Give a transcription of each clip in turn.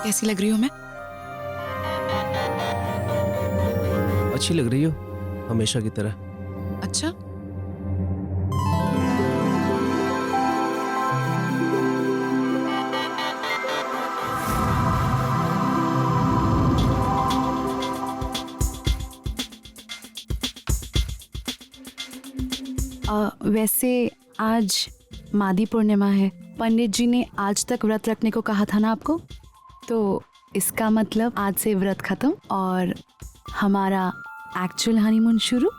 कैसी लग रही हूँ मैं? अच्छी लग रही हो, हमेशा की तरह। अच्छा, वैसे आज मादी पूर्णिमा है। पंडित जी ने आज तक व्रत रखने को कहा था ना आपको, तो इसका मतलब आज से व्रत खत्म और हमारा एक्चुअल हनीमून शुरू।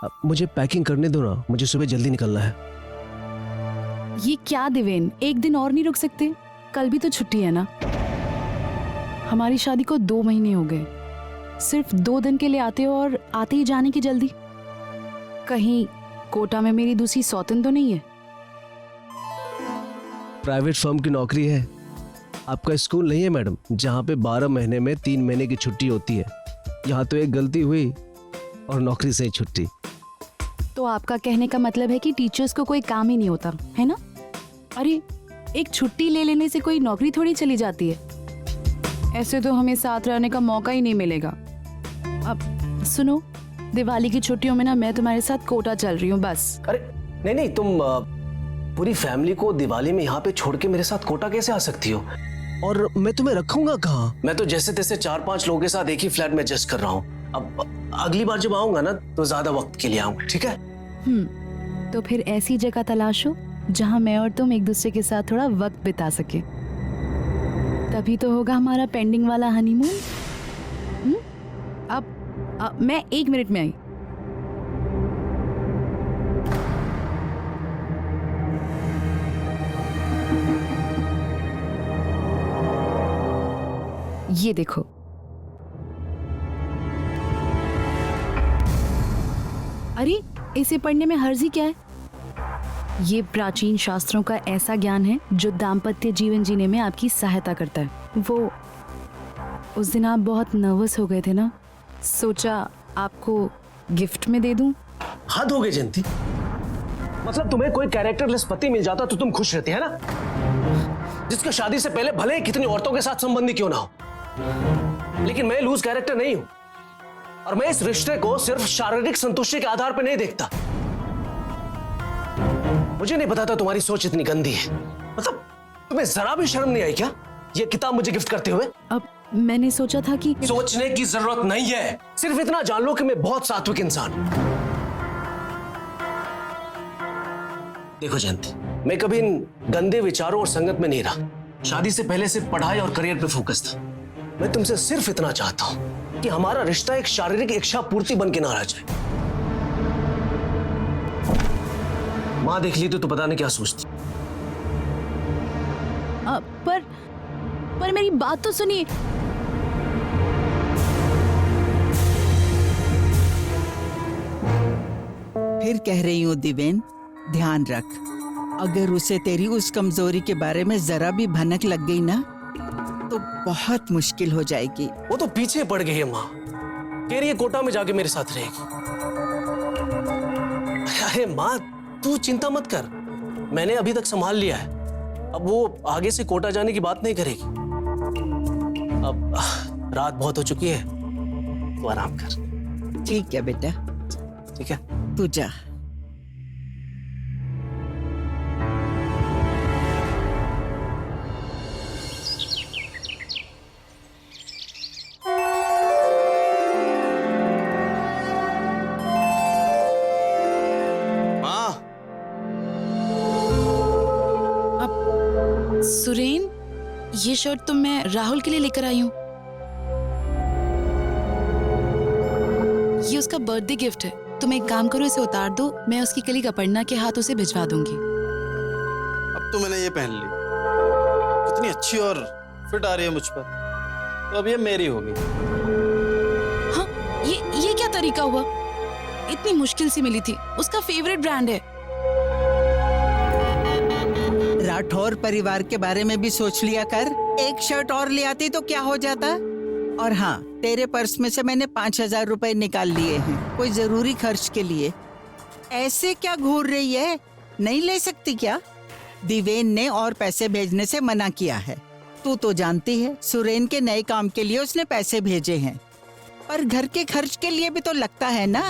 अब मुझे पैकिंग करने दो ना, मुझे सुबह जल्दी निकलना है। ये क्या देवेन, एक दिन और नहीं रुक सकते? कल भी तो छुट्टी है ना। हमारी शादी को 2 महीने हो गए, सिर्फ 2 दिन के लिए आते हो और आते ही जाने की जल्दी। कहीं कोटा में मेरी दूसरी सौतन तो नहीं है? प्राइवेट फर्म की नौकरी है, आपका स्कूल नहीं है मैडम, जहाँ पे 12 महीने में 3 महीने की छुट्टी होती है। यहाँ तो एक गलती हुई और नौकरी से ही छुट्टी। तो आपका कहने का मतलब है कि टीचर्स को कोई काम ही नहीं होता है ना? अरे एक छुट्टी ले लेने से कोई नौकरी थोड़ी चली जाती है। ऐसे तो हमें साथ रहने का मौका ही नहीं मिलेगा। अब सुनो, दिवाली की छुट्टियों में ना मैं तुम्हारे साथ कोटा चल रही हूँ बस। अरे नहीं नहीं, तुम पूरी फैमिली को दिवाली में यहाँ पे छोड़ के मेरे साथ कोटा कैसे आ सकती हो? और मैं तुम्हें रखूंगा कहाँ? मैं तो जैसे तैसे 4-5 लोगों के साथ एक ही फ्लैट में एडजस्ट कर रहा हूँ। अब अगली बार जब आऊंगा ना तो ज्यादा वक्त के लिए आऊंगा, ठीक है? तो फिर ऐसी जगह तलाशो जहाँ मैं और तुम एक दूसरे के साथ थोड़ा वक्त बिता सके, तभी तो होगा हमारा पेंडिंग वाला हनीमून। अब मैं 1 मिनट में आई। ये देखो, अरे इसे पढ़ने में हर्जी क्या है? ये प्राचीन शास्त्रों का ऐसा ज्ञान है जो दाम्पत्य जीवन जीने में आपकी सहायता करता है। वो उस दिन आप बहुत नर्वस हो गए थे ना, सोचा आपको गिफ्ट में दे दूं। हद हो गई जयंती, मतलब तुम्हें कोई कैरेक्टरलेस पति मिल जाता तो तुम खुश रहती है ना, जिसका शादी से पहले भले ही कितनी औरतों के साथ संबंधी क्यों ना हो। लेकिन मैं लूज कैरेक्टर नहीं हूं और मैं इस रिश्ते को सिर्फ शारीरिक संतुष्टि के आधार पर नहीं देखता। मुझे नहीं पता था तुम्हारी सोच इतनी गंदी है। मतलब तुम्हें जरा भी शर्म नहीं आई क्या ये किताब मुझे गिफ्ट करते हुए? अब मैंने सोचा था कि सोचने की जरूरत नहीं है, सिर्फ इतना जान लो कि मैं बहुत सात्विक इंसान हूं। देखो जयंती, मैं कभी इन गंदे विचारों और संगत में नहीं रहा। शादी से पहले सिर्फ पढ़ाई और करियर पे फोकस था। मैं तुमसे सिर्फ इतना चाहता हूं कि हमारा रिश्ता एक शारीरिक इच्छा पूर्ति बन के ना रह जाए। मां देख ली तो पता नहीं क्या सोचती। पर मेरी बात तो सुनिए। फिर कह रही हूँ दिवेन, ध्यान रख, अगर उसे तेरी उस कमजोरी के बारे में जरा भी भनक लग गई ना तो बहुत मुश्किल हो जाएगी। वो तो पीछे पड़ गई है माँ, कह रही है कोटा में जाके मेरे साथ रहेगी। अरे माँ तू चिंता मत कर, मैंने अभी तक संभाल लिया है। अब वो आगे से कोटा जाने की बात नहीं करेगी। अब रात बहुत हो चुकी है, तो आराम कर। ठीक है बेटा, ठीक है, तू जा। सुरेन, ये शर्ट तो मैं राहुल के लिए लेकर आई हूँ। ये उसका बर्थडे गिफ्ट है। तुम एक काम करो, इसे उतार दो, मैं उसकी कलीग अपर्णा के हाथ उसे भिजवा दूंगी। अब तो मैंने ये पहन ली, कितनी अच्छी और फिट आ रही है मुझ पर, तो अब ये मेरी होगी। हाँ, ये क्या तरीका हुआ? इतनी मुश्किल से मिली थी, उसका फेवरेट ब्रांड है। राठौर परिवार के बारे में भी सोच लिया कर। एक शर्ट और ले आती तो क्या हो जाता। और हाँ, तेरे पर्स में से मैंने 5,000 रुपए निकाल लिए हैं, कोई जरूरी खर्च के लिए। ऐसे क्या घूर रही है, नहीं ले सकती क्या? दिवेन ने और पैसे भेजने से मना किया है। तू तो जानती है सुरेन के नए काम के लिए उसने पैसे भेजे हैं, पर घर के खर्च के लिए भी तो लगता है ना।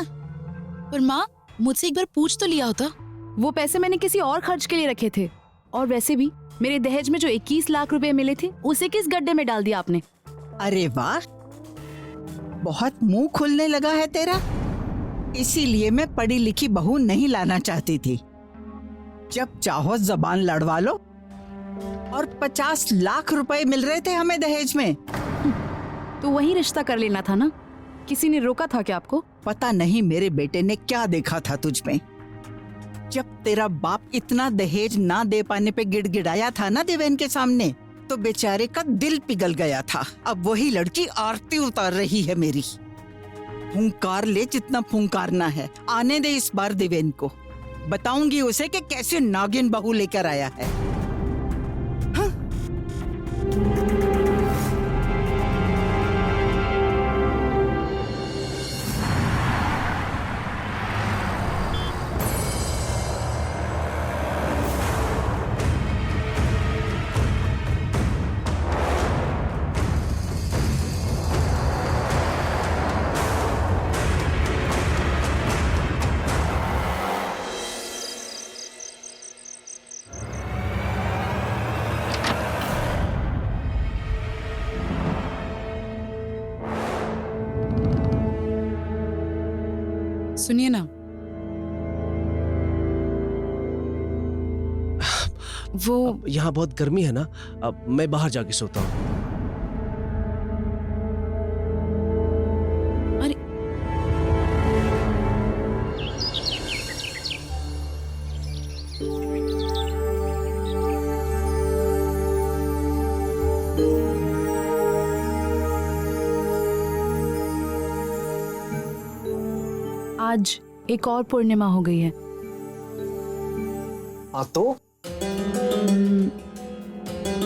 पर माँ, मुझसे एक बार पूछ तो लिया होता। वो पैसे मैंने किसी और खर्च के लिए रखे थे। और वैसे भी मेरे दहेज में जो 21 लाख रुपए मिले थे उसे किस गड्ढे में डाल दिया आपने? अरे वाह, बहुत मुंह खुलने लगा है तेरा। इसीलिए मैं पढ़ी लिखी बहू नहीं लाना चाहती थी। जब चाहो जबान लड़वा लो। और 50 लाख रुपए मिल रहे थे हमें दहेज में। तो वही रिश्ता कर लेना था ना, किसी ने रोका था क्या आपको? पता नहीं मेरे बेटे ने क्या देखा था तुझ में। जब तेरा बाप इतना दहेज ना दे पाने पे गिड़गिड़ाया था ना देवेन के सामने, तो बेचारे का दिल पिघल गया था। अब वही लड़की आरती उतार रही है मेरी। फुंकार ले जितना फुंकारना है, आने दे इस बार देवेन को। बताऊंगी उसे कि कैसे नागिन बहू लेकर आया है। हाँ? सुनिए ना, वो यहाँ बहुत गर्मी है ना, अब मैं बाहर जाके सोता हूँ। अरे आज एक और पूर्णिमा हो गई है। तो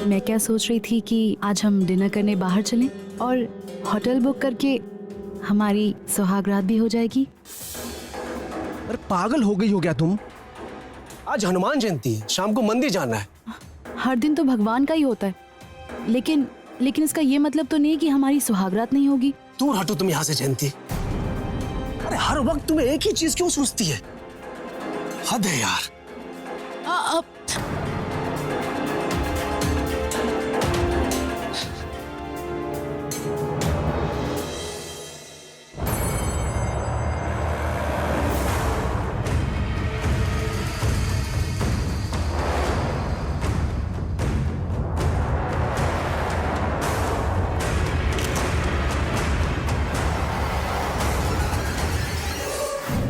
मैं क्या सोच रही थी कि आज हम डिनर करने बाहर चलें और होटल बुक करके हमारी सुहागरात भी हो जाएगी। अरे पागल हो गई हो क्या तुम? आज हनुमान जयंती है, शाम को मंदिर जाना है। हर दिन तो भगवान का ही होता है, लेकिन इसका ये मतलब तो नहीं कि हमारी सुहागरात नहीं होगी। दूर हटो तुम यहाँ से जयंती। अरे हर वक्त तुम्हें एक ही चीज क्यों सोचती है? हद है यार। अब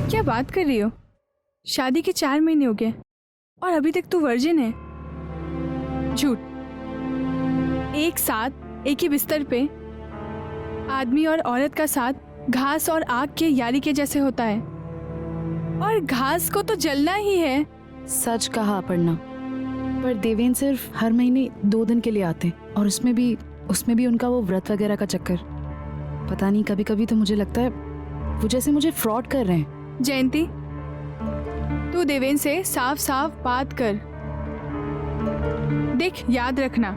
क्या बात कर रही हो? शादी के 4 महीने हो गए और अभी तक तू वर्जिन है। झूठ। एक साथ एक ही बिस्तर पे आदमी और औरत का साथ घास और आग के यारी के जैसे होता है, और घास को तो जलना ही है। सच कहा अपर्णा, पर देवेन सिर्फ हर महीने 2 दिन के लिए आते हैं, और उसमें भी उनका वो व्रत वगैरह का चक्कर। पता नहीं, कभी कभी तो मुझे लगता है वो जैसे मुझे फ्रॉड कर रहे हैं। जयंती, तू देवेन से साफ साफ बात कर। देख, याद रखना,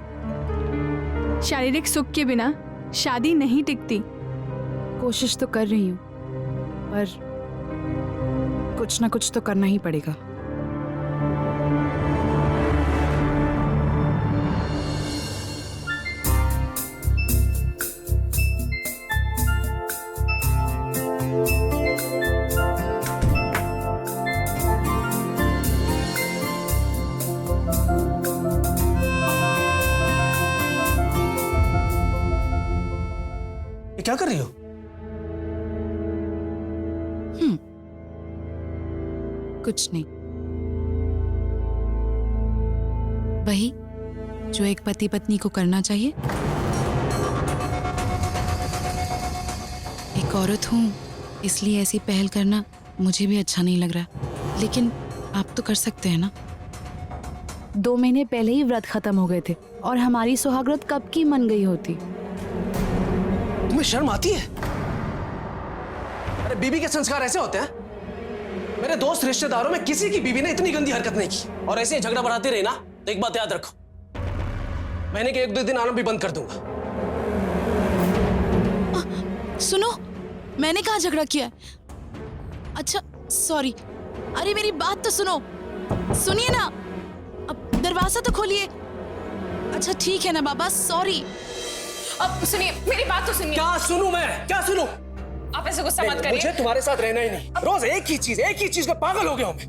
शारीरिक सुख के बिना शादी नहीं टिकती। कोशिश तो कर रही हूँ, पर कुछ ना कुछ तो करना ही पड़ेगा। क्या कर रही हो? कुछ नहीं, वही जो एक पति पत्नी को करना चाहिए। एक औरत हूं, इसलिए ऐसी पहल करना मुझे भी अच्छा नहीं लग रहा, लेकिन आप तो कर सकते हैं ना। 2 महीने पहले ही व्रत खत्म हो गए थे और हमारी सुहागरात कब की मन गई होती। तुम्हें शर्म आती है? अरे बीबी के संस्कार ऐसे होते हैं? मेरे दोस्त रिश्तेदारों में किसी की बीबी ने इतनी गंदी हरकत नहीं की, और ऐसे ही झगड़ा बढ़ाते रहे ना तो एक बात याद रखो, महीने के 1-2 दिन आना भी बंद कर दूंगा। सुनो, मैंने कहाँ झगड़ा किया है? अच्छा सॉरी। अरे मेरी बात तो सुनो, सुनिए ना, अब दरवाजा तो खोलिए। अच्छा ठीक है ना बाबा, सॉरी। अब सुनिए, मेरी बात तो सुनिए। क्या सुनूं मैं, क्या सुनूं? आप ऐसे गुस्सा मत मुझे करिए। तुम्हारे साथ रहना ही नहीं। रोज एक ही चीज में पागल हो गया हूं मैं।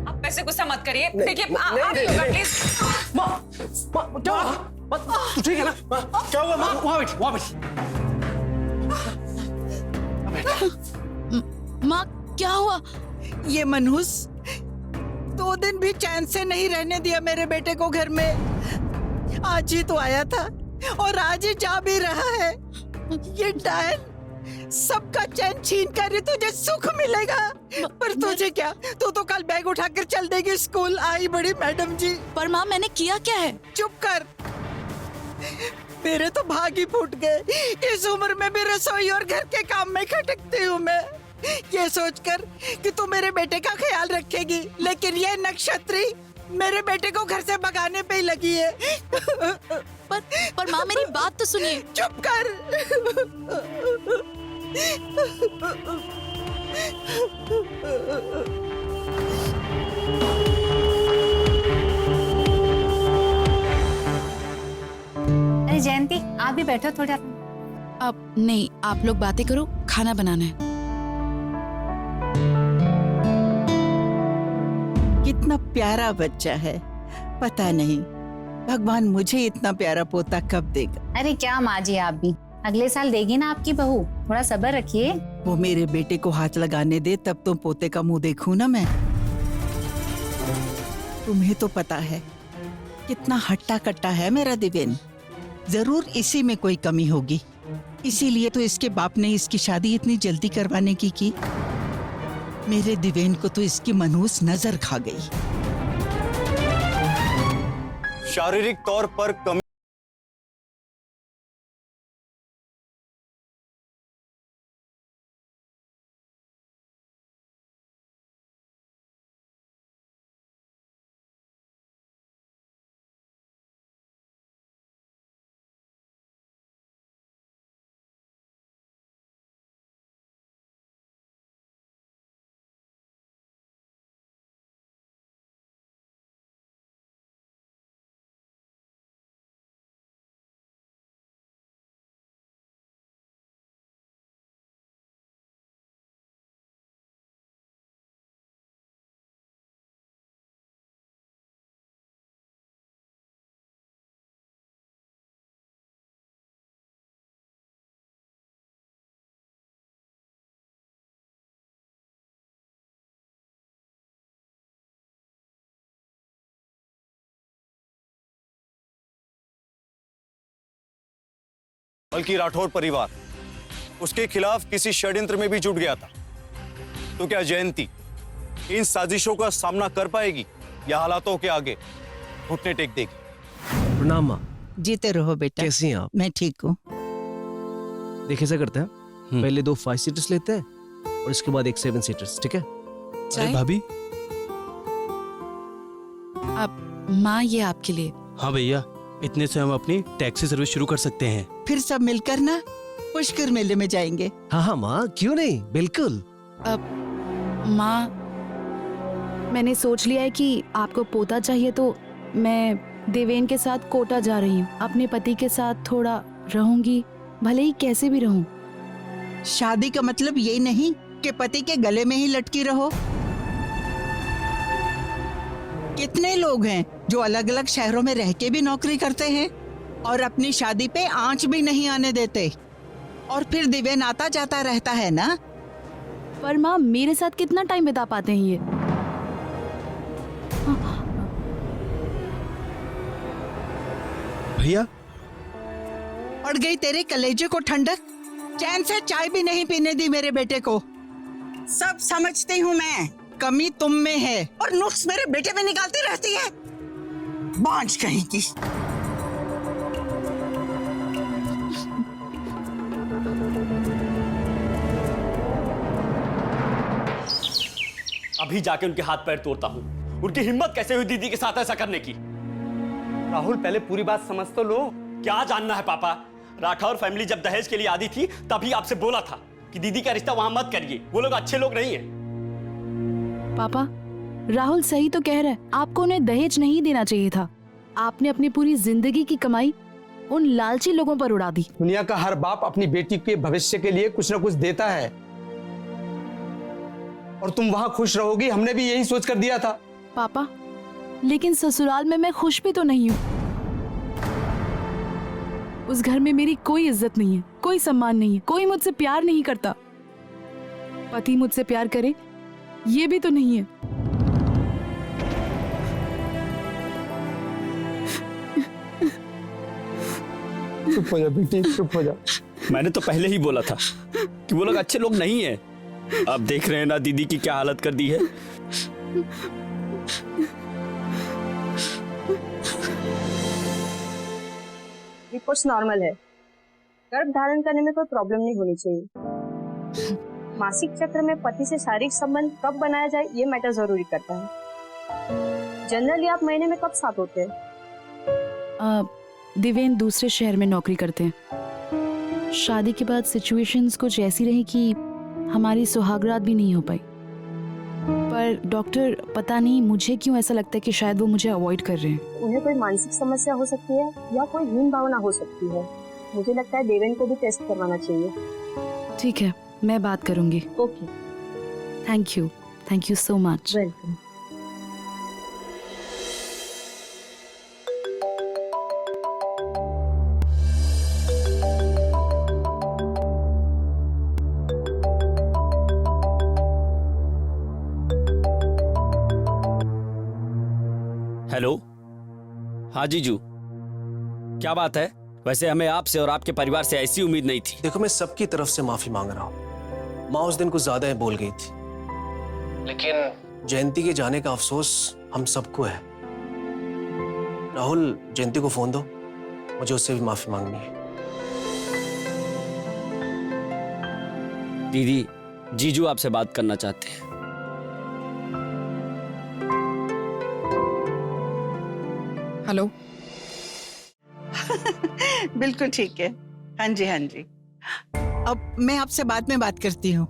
आप ऐसे गुस्सा मत करिए। देखिए नहीं, आप नहीं, लोग नहीं। प्लीज। माँ, क्या हुआ? माँ, तू ठीक है ना? माँ, क्या हुआ? माँ, वहाँ बैठ। माँ क्या हुआ? ये मनहूस 2 दिन भी चैन से नहीं रहने दिया मेरे बेटे को घर में। आज ही तो आया था और आज ही जा भी रहा है। ये डायन सबका चैन छीन कर ही तुझे सुख मिलेगा, पर तुझे क्या? तू तो कल बैग उठाकर चल देगी स्कूल। आई बड़ी मैडम जी। पर माँ मैंने किया क्या है? चुप कर। मेरे तो भाग ही फूट गए। इस उम्र में भी रसोई और घर के काम में खटकती हूँ मैं, ये सोचकर कि तू मेरे बेटे का ख्याल रखेगी, लेकिन ये नक्षत्री मेरे बेटे को घर से भगाने पे ही लगी है। पर माँ मेरी बात तो सुनिए। चुप कर। अरे जयंती, आप भी बैठो थोड़ा। अब नहीं, आप लोग बातें करो, खाना बनाना है। कितना प्यारा बच्चा है, पता नहीं भगवान मुझे इतना प्यारा पोता कब देगा। अरे क्या माँ जी, आप भी अगले साल देगी ना आपकी बहू, थोड़ा सब्र रखिए। वो मेरे बेटे को हाथ लगाने दे, तब तो पोते का मुंह देखूं ना मैं। तुम्हें तो पता है कितना हट्टा कट्टा है मेरा दिवेन। जरूर इसी में कोई कमी होगी, इसीलिए तो इसके बाप ने इसकी शादी इतनी जल्दी करवाने की। मेरे दिवेन को तो इसकी मनहूस नजर खा गई। शारीरिक तौर पर कमी बल्कि राठौर परिवार उसके खिलाफ किसी षड्यंत्र में भी जुट गया था। तो क्या जयंती इन साजिशों का सामना कर पाएगी या हालातों के आगे घुटने टेक देगी? प्रणाम माँ। जीते रहो बेटा। कैसी हैं आप? मैं ठीक हूँ। देखिए ऐसा करते हैं, पहले 2 5 सीटर्स लेते हैं और इसके बाद 1 7 सीटर्स, ठीक है? चाय? भाभी। अब माँ ये आपके लिए। हाँ भैया, इतने से हम अपनी टैक्सी सर्विस शुरू कर सकते हैं। फिर सब मिलकर ना पुष्कर मेले में जाएंगे। हाँ माँ, क्यों नहीं, बिल्कुल। अब माँ मैंने सोच लिया है कि आपको पोता चाहिए, तो मैं देवेन के साथ कोटा जा रही हूँ। अपने पति के साथ थोड़ा रहूंगी, भले ही कैसे भी रहूं। शादी का मतलब ये नहीं कि पति के गले में ही लटकी रहो। कितने लोग हैं जो अलग अलग शहरों में रह के भी नौकरी करते हैं और अपनी शादी पे आंच भी नहीं आने देते, और फिर दिवेन आता जाता रहता है ना। पर माँ मेरे साथ कितना टाइम बिता पाते हैं ये? भैया पड़ गई तेरे कलेजे को ठंडक। चैन से चाय भी नहीं पीने दी मेरे बेटे को। सब समझती हूँ मैं, कमी तुम में है और नुक्स मेरे बेटे में निकालती रहती है। बांझ कहीं की। अभी जाके उनके हाथ पैर तोड़ता हूँ। उनकी हिम्मत कैसे हुई दीदी के साथ ऐसा करने की? राहुल पहले पूरी बात समझ तो लो। क्या जानना है पापा? राठौर फैमिली जब दहेज के लिए आदी थी तभी आपसे बोला था कि दीदी का रिश्ता वहां मत करिए, वो लोग अच्छे लोग नहीं है। पापा, राहुल सही तो कह रहा है, आपको उन्हें दहेज नहीं देना चाहिए था। आपने अपनी पूरी जिंदगी की कमाई उन लालची लोगों पर उड़ा दी। दुनिया का हर बाप अपनी बेटी के भविष्य के लिए कुछ ना कुछ देता है, और तुम वहां खुश रहोगी, हमने भी यही सोच कर दिया था। पापा, लेकिन ससुराल में मैं खुश भी तो नहीं हूँ। उस घर में मेरी कोई इज्जत नहीं है, कोई सम्मान नहीं है, कोई मुझसे प्यार नहीं करता। पति मुझसे प्यार करे ये भी तो नहीं है। चुप हो जा बेटी, चुप हो जा। मैंने तो पहले ही बोला था कि वो लोग अच्छे लोग नहीं है। अब देख रहे हैं ना दीदी की क्या हालत कर दी है। रिपोर्ट्स नॉर्मल है। गर्भ धारण करने में कोई प्रॉब्लम नहीं होनी चाहिए। मासिक चक्र में पति से शारीरिक संबंध कब बनाया जाए ये मैटर जरूरी करता है। जनरली आप महीने में कब साथ होते हैं? दिवेन दूसरे शहर में नौकरी करते हैं। शादी के बाद सिचुएशंस कुछ ऐसी रही कि हमारी सुहागरात भी नहीं हो पाई। पर डॉक्टर, पता नहीं मुझे क्यों ऐसा लगता है कि शायद वो मुझे अवॉइड कर रहे हैं। उन्हें कोई मानसिक समस्या हो सकती है या कोई हीन भावना हो सकती है। मुझे लगता है देवेन को भी टेस्ट करवाना चाहिए। ठीक है, मैं बात करूंगी। Okay, thank you so much. Welcome. Hello, हाँ जीजू, क्या बात है? वैसे हमें आपसे और आपके परिवार से ऐसी उम्मीद नहीं थी। देखो, मैं सबकी तरफ से माफी मांग रहा हूँ। माँ उस दिन कुछ ज्यादा ही बोल गई थी, लेकिन जयंती के जाने का अफसोस हम सबको है। राहुल, जयंती को फोन दो, मुझे उससे भी माफी मांगनी है। दीदी, जीजू आपसे बात करना चाहते हैं। हेलो। बिल्कुल ठीक है। हाँ जी, हाँ जी। अब मैं आपसे बाद में बात करती हूँ।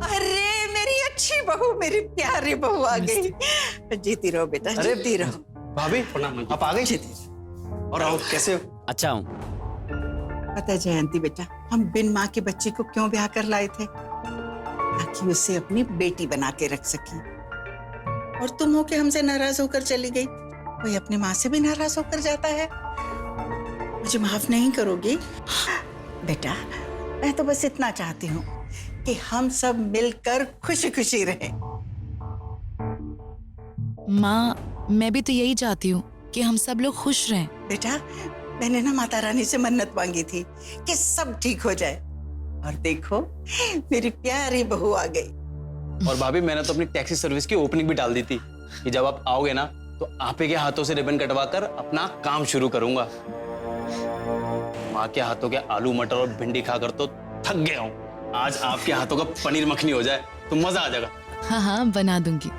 अरे मेरी अच्छी बहू, मेरी प्यारी बहू आ गई। जीती रहो बेटा, जीती रहो। भाभी, आप आ गई? और राहुल कैसे हो? अच्छा हूँ। पता है जयंती बेटा, हम बिन माँ के बच्चे को क्यों ब्याह कर लाए थे? ताकि उसे अपनी बेटी बना के रख सकी। और तुम हो के हमसे नाराज होकर चली गई। कोई अपनी माँ से भी नाराज होकर जाता है? मुझे माफ नहीं करोगी बेटा? मैं तो बस इतना चाहती हूँ कि हम सब मिलकर खुशी खुशी रहें। माँ, मैं भी तो यही चाहती हूँ कि हम सब लोग खुश रहें। बेटा, मैंने ना माता रानी से मन्नत मांगी थी कि सब ठीक हो जाए, और देखो मेरी प्यारी बहू आ गई। और भाभी, मैंने तो अपनी टैक्सी सर्विस की ओपनिंग भी डाल दी थी कि जब आप आओगे ना तो आप ही के हाथों से रिबन कटवाकर अपना काम शुरू करूंगा। माँ के हाथों के आलू मटर और भिंडी खाकर तो थक गया हूँ। आज आपके हाथों का पनीर मखनी हो जाए तो मजा आ जाएगा। हाँ हाँ, बना दूंगी।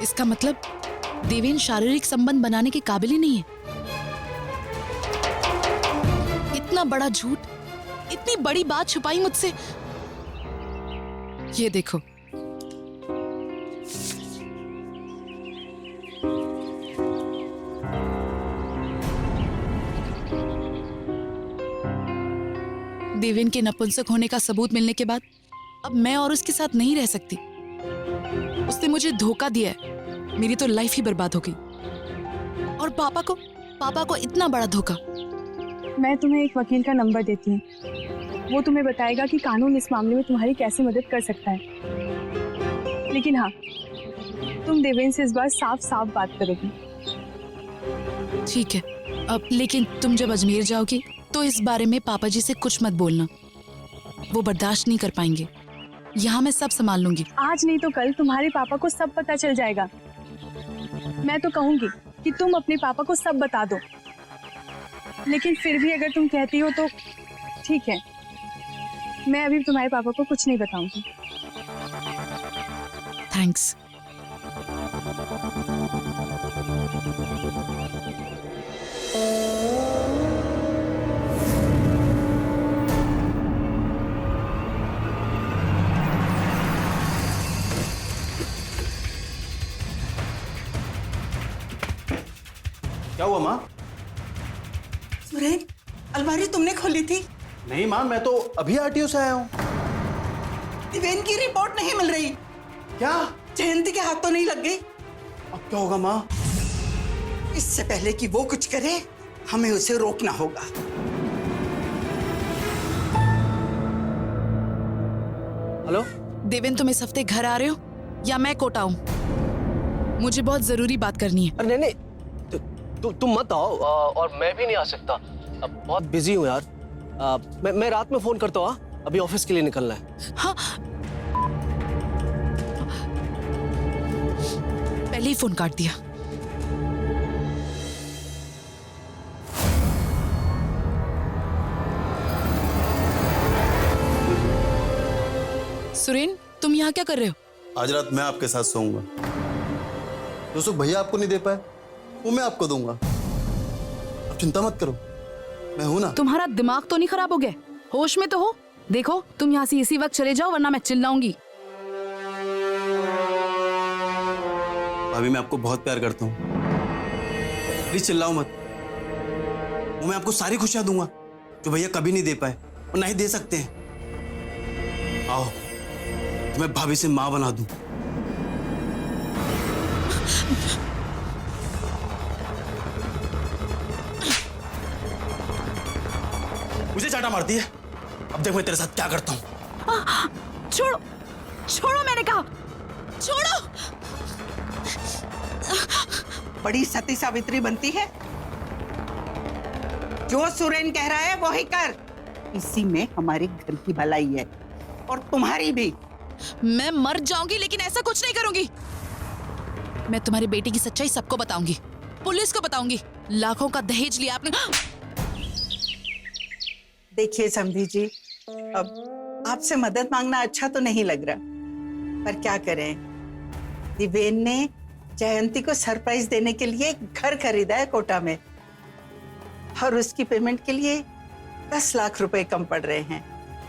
इसका मतलब देवेन शारीरिक संबंध बनाने के काबिल ही नहीं है। इतना इतना बड़ा झूठ, इतनी बड़ी बात छुपाई मुझसे। ये देखो, देवेन के नपुंसक होने का सबूत मिलने के बाद अब मैं और उसके साथ नहीं रह सकती। उसने मुझे धोखा दिया है, मेरी तो लाइफ ही बर्बाद हो गई। और पापा को इतना बड़ा धोखा। मैं तुम्हें एक वकील का नंबर देती हूँ, वो तुम्हें बताएगा कि कानून इस मामले में तुम्हारी कैसे मदद कर सकता है। लेकिन हाँ, तुम देवेन से इस बार साफ साफ बात करोगी। ठीक है, अब लेकिन तुम जब अजमेर जाओगी तो इस बारे में पापा जी से कुछ मत बोलना, वो बर्दाश्त नहीं कर पाएंगे। यहाँ मैं सब संभाल लूंगी। आज नहीं तो कल तुम्हारे पापा को सब पता चल जाएगा। मैं तो कहूंगी कि तुम अपने पापा को सब बता दो, लेकिन फिर भी अगर तुम कहती हो तो ठीक है, मैं अभी तुम्हारे पापा को कुछ नहीं बताऊंगी। थैंक्स। क्या हुआ माँ? सुरेन, अलमारी तुमने खोली थी? नहीं माँ, मैं तो अभी आरटीओ से आया हूँ। दिवेन की रिपोर्ट नहीं मिल रही। क्या? जयंती के हाथ तो नहीं लग गई? अब क्या होगा माँ? इससे पहले कि वो कुछ करे, हमें उसे रोकना होगा। हेलो, देवेन, तुम इस हफ्ते घर आ रहे हो या मैं कोटा हूँ? मुझे बहुत जरूरी बात करनी है। अरे नहीं, तुम मत आओ, और मैं भी नहीं आ सकता, अब बहुत बिजी हूँ यार। मैं रात में फोन करता हूँ, अभी ऑफिस के लिए निकलना है। हाँ, पहले ही फोन काट दिया। सुरेन, तुम यहाँ क्या कर रहे हो? आज रात मैं आपके साथ सोऊंगा। जो सुख भैया आपको नहीं दे पाए वो मैं आपको दूंगा। आप चिंता मत करो, मैं हूं ना। तुम्हारा दिमाग तो नहीं खराब हो गया? होश में तो हो? देखो, तुम यहाँ से इसी वक्त चले जाओ वरना मैं चिल्लाऊंगी। भाभी, मैं आपको बहुत प्यार करता हूँ, प्लीज चिल्लाओ मत। वो मैं आपको सारी खुशियां दूंगा जो भैया कभी नहीं दे पाए और ना ही दे सकते हैं। आओ, मैं भाभी से माँ बना दूं। मुझे चाटा मारती है, अब देख मैं तेरे साथ क्या करता हूँ। छोड़ो, छोड़ो, मैंने कहा छोड़ो। बड़ी सती सावित्री बनती है। जो सुरेन कह रहा है वो ही कर। इसी में हमारे घर की भलाई है और तुम्हारी भी। मैं मर जाऊंगी लेकिन ऐसा कुछ नहीं करूंगी। मैं तुम्हारी बेटी की सच्चाई सबको बताऊंगी, पुलिस को बताऊंगी। लाखों का दहेज लिया आपने। देखिए समधी जी, अब आपसे मदद मांगना अच्छा तो नहीं लग रहा, पर क्या करें, दिवेन ने जयंती को सरप्राइज देने के लिए घर खरीदा है कोटा में, और उसकी पेमेंट के लिए 10 लाख रुपए कम पड़ रहे हैं।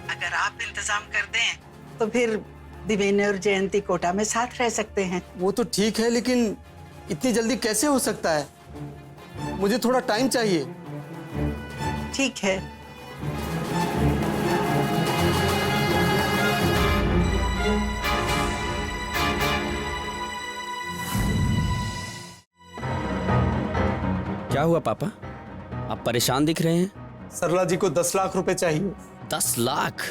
अगर आप इंतजाम कर दें तो फिर दिवेन और जयंती कोटा में साथ रह सकते हैं। वो तो ठीक है, लेकिन इतनी जल्दी कैसे हो सकता है? मुझे थोड़ा टाइम चाहिए। ठीक है, क्या हुआ पापा, आप परेशान दिख रहे हैं? सरला जी को 10 लाख रुपए चाहिए। 10 लाख?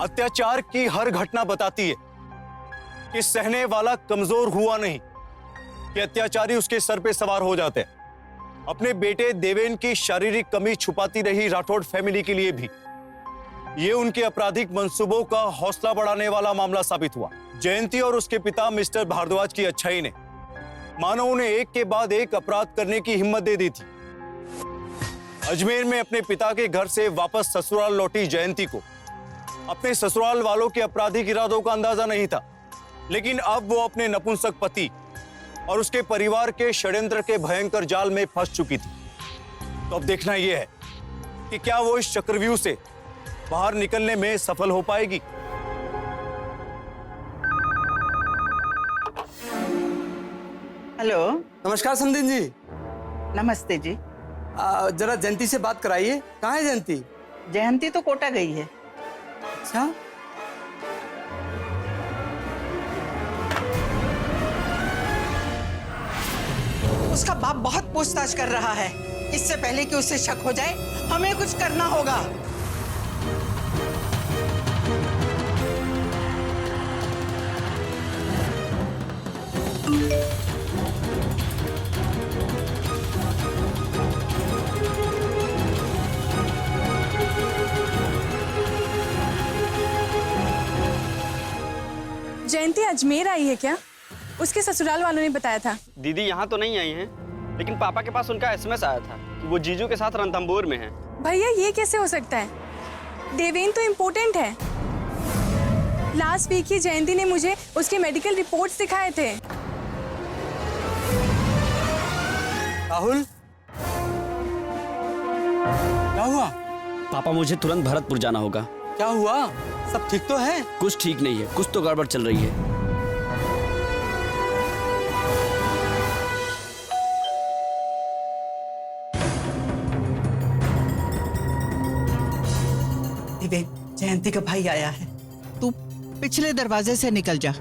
अत्याचार की हर घटना बताती है कि सहने वाला कमजोर हुआ नहीं, कि अत्याचारी उसके सर पे सवार हो जाते हैं। अपने बेटे देवेन की शारीरिक कमी छुपाती रही राठौड़ फैमिली के लिए भी ये उनके आपराधिक मंसूबों का हौसला बढ़ाने वाला मामला साबित हुआ। जयंती और उसके पिता मिस्टर भारद्वाज की अच्छाई ने मानो उन्हें एक के बाद एक अपराध करने की हिम्मत दे दी थी। अजमेर में अपने पिता के घर से वापस ससुराल लौटी जयंती को अपने ससुराल वालों के आपराधिक इरादों का अंदाजा नहीं था, लेकिन अब वो अपने नपुंसक पति और उसके परिवार के षड्यंत्र के भयंकर जाल में फंस चुकी थी। तो अब देखना यह है कि क्या वो इस चक्रव्यूह से बाहर निकलने में सफल हो पाएगी। हेलो। नमस्कार समधिन जी। नमस्ते जी। जरा जयंती से बात कराइए। कहाँ है जयंती? जयंती तो कोटा गई है। अच्छा, उसका बाप बहुत पूछताछ कर रहा है। इससे पहले कि उसे शक हो जाए, हमें कुछ करना होगा। जयंती अजमेर आई है क्या? उसके ससुराल वालों ने बताया था। दीदी यहाँ तो नहीं आई हैं, लेकिन पापा के पास उनका एसएमएस आया था कि वो जीजू के साथ रणथंभौर में हैं। भैया ये कैसे हो सकता है? देवेन तो इम्पोर्टेंट है। लास्ट वीक ही जयंती ने मुझे उसके मेडिकल रिपोर्ट्स दिखाए थे। राहुल, क्या हुआ? पापा मुझे तुरंत भरतपुर जाना होगा। क्या हुआ? सब ठीक तो है? कुछ ठीक नहीं है, कुछ तो गड़बड़ चल रही है। दिव्य, जयंती का भाई आया है। तू पिछले दरवाजे से निकल जा।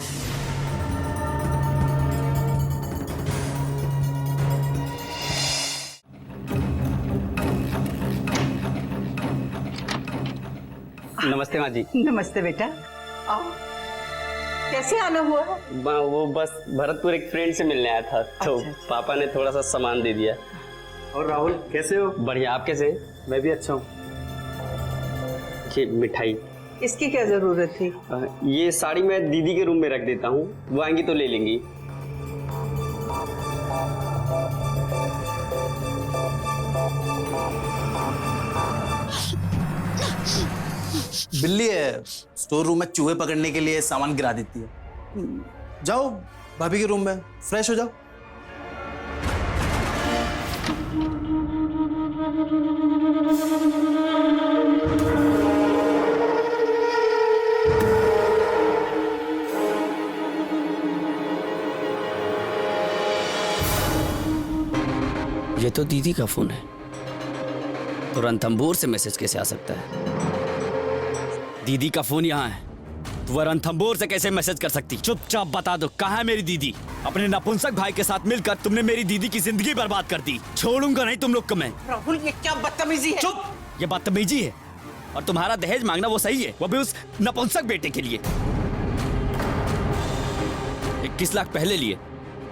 नमस्ते माँ जी। नमस्ते बेटा। आओ। कैसे आना हुआ? वो बस भरतपुर एक फ्रेंड से मिलने आया था, तो अच्छा। पापा ने थोड़ा सा सामान दे दिया। और राहुल कैसे हो? बढ़िया, आप कैसे? मैं भी अच्छा हूँ। ये मिठाई। इसकी क्या जरूरत थी? ये साड़ी मैं दीदी के रूम में रख देता हूँ, वो आएंगी तो ले लेंगी। बिल्ली है, स्टोर रूम में चूहे पकड़ने के लिए सामान गिरा देती है। जाओ भाभी के रूम में फ्रेश हो जाओ। ये तो दीदी का फोन है, तो रणथंभौर से मैसेज कैसे आ सकता है? दीदी का फोन यहाँ है, तो वह रणथंभौर से कैसे मैसेज कर सकती? चुपचाप बता दो, कहाँ है मेरी दीदी? अपने नपुंसक भाई के साथ मिलकर तुमने मेरी दीदी की जिंदगी बर्बाद कर दी। छोड़ूंगा नहीं तुम लोग को मैं। राहुल, ये क्या बदतमीजी है? चुप! ये बदतमीजी है। और तुम्हारा दहेज मांगना वो सही है, वो भी उस नपुंसक बेटे के लिए। 21 लाख पहले लिए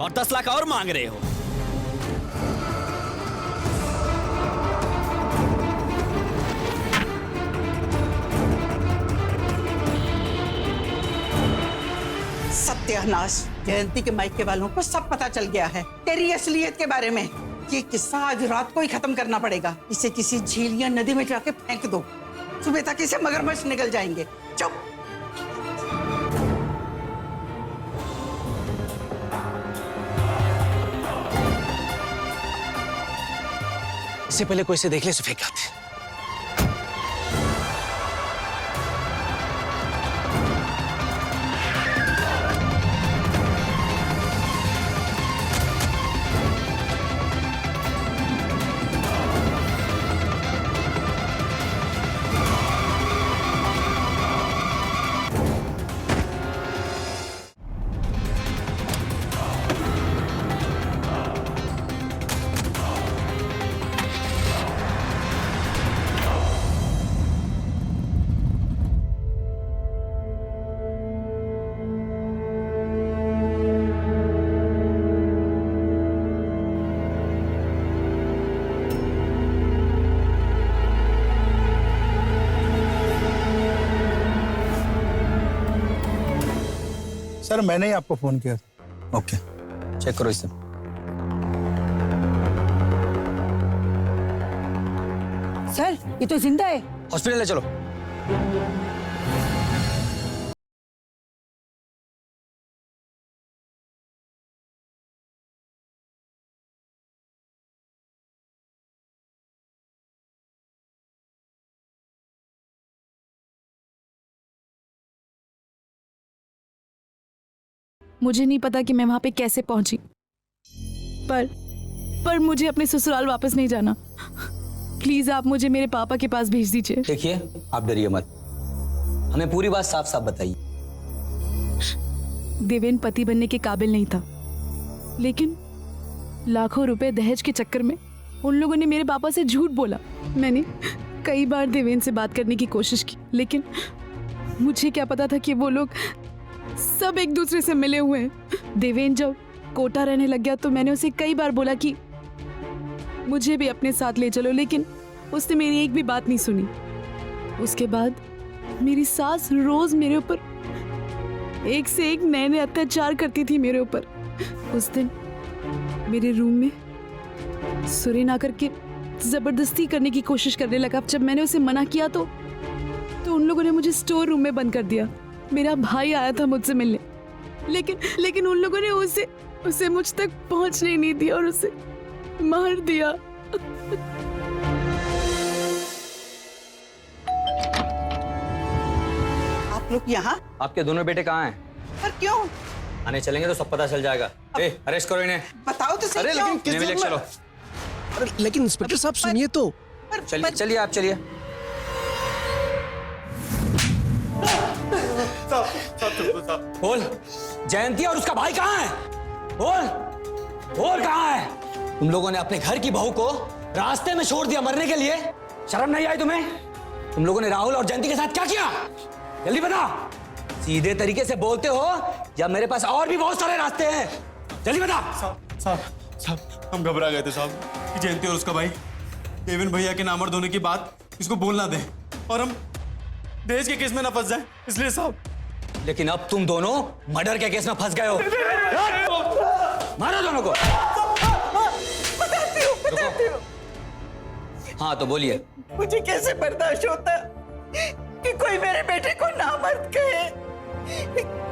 और 10 लाख और मांग रहे हो। सत्यानाश! जयंती के मायके वालों को सब पता चल गया है तेरी असलियत के बारे में। ये किस्सा आज रात को ही खत्म करना पड़ेगा। इसे किसी झील या नदी में जाके फेंक दो, सुबह तक इसे मगरमच्छ निकल जाएंगे। चुप! इससे पहले कोई इसे देख ले, इसे फेंक आते। सर मैंने ही आपको फोन किया था। ओके, चेक करो इसे। सर, ये तो जिंदा है। हॉस्पिटल ले चलो। मुझे नहीं पता कि मैं वहां पे कैसे पहुंची, पर मुझे अपने ससुराल वापस नहीं जाना। प्लीज आप मुझे मेरे पापा के पास भेज दीजिए। देखिए, आप डरिए मत, हमें पूरी बात साफ साफ बताइए। देवेन पति बनने के काबिल नहीं था, लेकिन लाखों रुपए दहेज के चक्कर में उन लोगों ने मेरे पापा से झूठ बोला। मैंने कई बार देवेन से बात करने की कोशिश की, लेकिन मुझे क्या पता था कि वो लोग सब एक दूसरे से मिले हुए हैं। देवेन जब कोटा रहने लग गया तो मैंने उसे कई बार बोला कि मुझे भी अपने साथ ले चलो, लेकिन उसने मेरी एक भी बात नहीं सुनी। उसके बाद मेरी सास रोज मेरे ऊपर एक से एक नए नए अत्याचार करती थी मेरे ऊपर। उस दिन मेरे रूम में सुरेन आकर के जबरदस्ती करने की कोशिश करने लगा। जब मैंने उसे मना किया तो उन लोगों ने मुझे स्टोर रूम में बंद कर दिया। मेरा भाई आया था मुझसे मिलने, लेकिन उन लोगों ने उसे मुझ तक पहुंचने ही नहीं दिया और उसे मार दिया। आप लोग यहाँ? आपके दोनों बेटे कहाँ हैं? पर क्यों? आने चलेंगे तो सब पता चल जाएगा। अरेस्ट करो इन्हें। बताओ तो सही। अरे क्यों? लेकिन किस इन्हें भी लेके जरूरत? चलो। अरे लेकिन इंस्पेक्टर साहब सुनिए तो। चलिए चलिए, आप चलिए। बोल, जयंती और उसका भाई कहाँ है? बोल कहाँ है? तुम लोगों ने अपने घर की बहू को रास्ते में छोड़ दिया मरने के लिए। शर्म नहीं आई तुम्हें? तुम लोगों ने राहुल और जयंती के साथ क्या किया? जल्दी बता। सीधे तरीके से बोलते हो या मेरे पास और भी बहुत सारे रास्ते हैं? जल्दी बता। साहब हम घबरा गए थे साहब कि जयंती और उसका भाई देवेन भैया के नामर्द होने की बात इसको बोल ना दे और हम दहेज के केस में ना फंस जाए, इसलिए साहब। लेकिन अब तुम दोनों मर्डर के केस में फंस गए हो। मारो दोनों को। बताती हूँ। हाँ तो बोलिए। मुझे कैसे बर्दाश्त होता कि कोई मेरे बेटे को नामर्द कहे।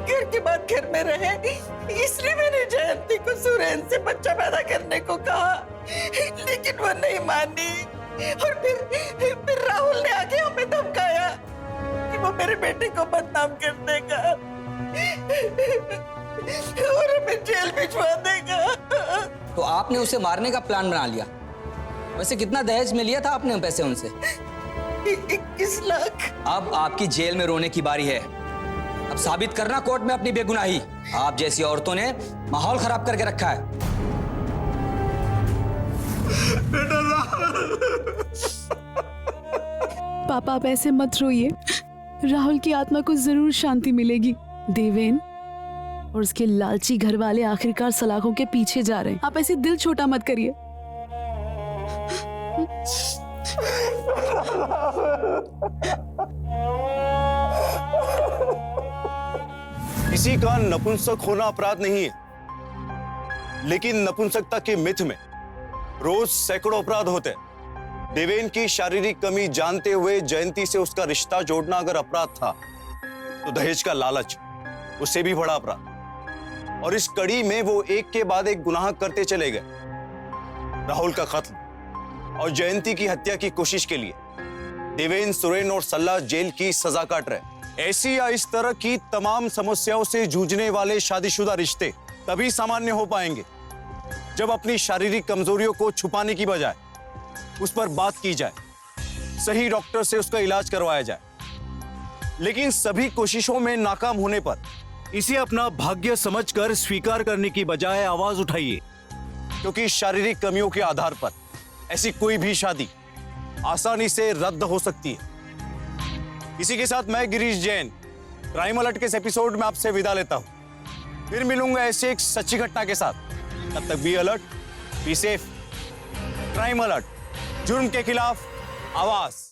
घर के बाद घर में रहे, इसलिए मैंने जयंती को सुरेन से बच्चा पैदा करने को कहा, लेकिन वो नहीं मानी। और फिर राहुल ने आके हमें धमकाया कि वो मेरे बेटे को बदनाम कर देगा और हमें जेल भिजवा देगा। तो आपने उसे मारने का प्लान बना लिया। वैसे कितना दहेज में लिया था आपने पैसे उनसे? 21 लाख। अब आपकी जेल में रोने की बारी है। अब साबित करना कोर्ट में अपनी बेगुनाही। आप जैसी औरतों ने माहौल खराब करके रखा है। पापा आप ऐसे मत रोइए, राहुल की आत्मा को जरूर शांति मिलेगी। देवेन और उसके लालची घर वाले आखिरकार सलाखों के पीछे जा रहे हैं। आप ऐसे दिल छोटा मत करिए। किसी का नपुंसक होना अपराध नहीं है, लेकिन नपुंसकता के मिथ में रोज सैकड़ों अपराध होते हैं। देवेन की शारीरिक कमी जानते हुए जयंती से उसका रिश्ता जोड़ना अगर अपराध था, तो दहेज का लालच उससे भी बड़ा अपराध। और इस कड़ी में वो एक के बाद एक गुनाह करते चले गए। राहुल का कत्ल और जयंती की हत्या की कोशिश के लिए देवेन, सुरेन और सल्ला जेल की सजा काट रहे। ऐसी या इस तरह की तमाम समस्याओं से जूझने वाले शादीशुदा रिश्ते तभी सामान्य हो पाएंगे जब अपनी शारीरिक कमजोरियों को छुपाने की बजाय उस पर बात की जाए, सही डॉक्टर से उसका इलाज करवाया जाए। लेकिन सभी कोशिशों में नाकाम होने पर इसे अपना भाग्य समझकर स्वीकार करने की बजाय आवाज उठाइए, क्योंकि शारीरिक कमियों के आधार पर ऐसी कोई भी शादी आसानी से रद्द हो सकती है। इसी के साथ मैं गिरीश जैन क्राइम अलर्ट के इस एपिसोड में आपसे विदा लेता हूं। फिर मिलूंगा ऐसे एक सच्ची घटना के साथ। तब तक be alert, be safe. Crime alert, जुर्म के खिलाफ आवाज।